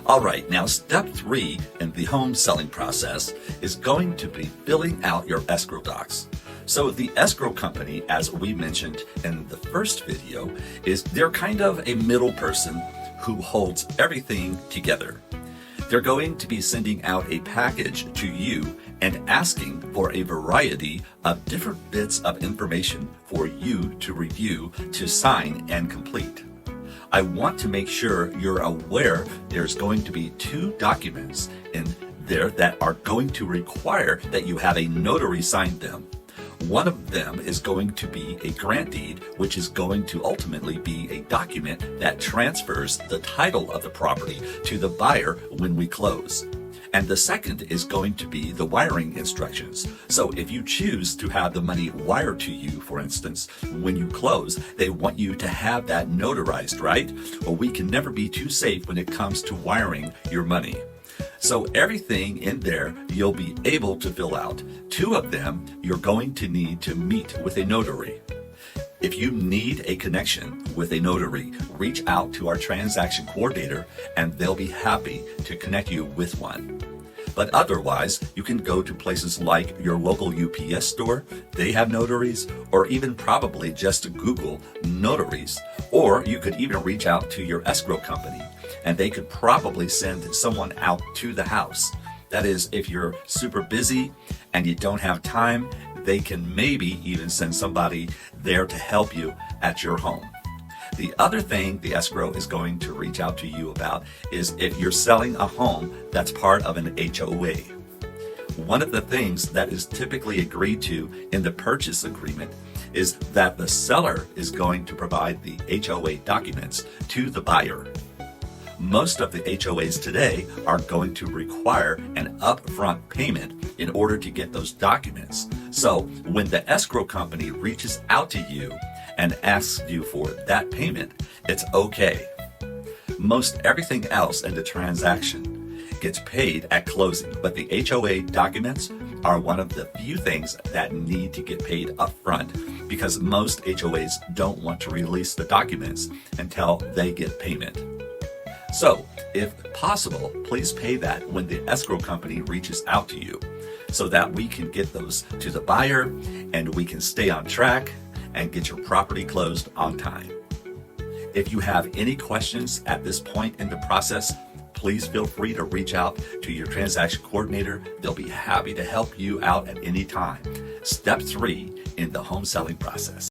All right, now step 3 in the home selling process is going to be filling out your escrow docs. So the escrow company, as we mentioned in the first video, they're kind of a middle person who holds everything together. They're going to be sending out a package to you and asking for a variety of different bits of information for you to review, to sign, and complete. I want to make sure you're aware there's going to be 2 documents in there that are going to require that you have a notary sign them. One of them is going to be a grant deed, which is going to ultimately be a document that transfers the title of the property to the buyer when we close. And the second is going to be the wiring instructions. So if you choose to have the money wired to you, for instance, when you close, they want you to have that notarized, right? Well, we can never be too safe when it comes to wiring your money. So everything in there you'll be able to fill out. 2 of them you're going to need to meet with a notary. If you need a connection with a notary, reach out to our transaction coordinator and they'll be happy to connect you with one. But otherwise, you can go to places like your local UPS store, they have notaries, or even probably just Google notaries. Or you could even reach out to your escrow company and they could probably send someone out to the house. That is, if you're super busy and you don't have time, they can maybe even send somebody there to help you at your home. The other thing the escrow is going to reach out to you about is if you're selling a home that's part of an HOA. One of the things that is typically agreed to in the purchase agreement is that the seller is going to provide the HOA documents to the buyer. Most of the HOAs today are going to require an upfront payment in order to get those documents. So when the escrow company reaches out to you and asks you for that payment, it's okay. Most everything else in the transaction gets paid at closing, but the HOA documents are one of the few things that need to get paid upfront because most HOAs don't want to release the documents until they get payment. So, if possible, please pay that when the escrow company reaches out to you so that we can get those to the buyer and we can stay on track and get your property closed on time. If you have any questions at this point in the process, please feel free to reach out to your transaction coordinator. They'll be happy to help you out at any time. Step 3 in the home selling process.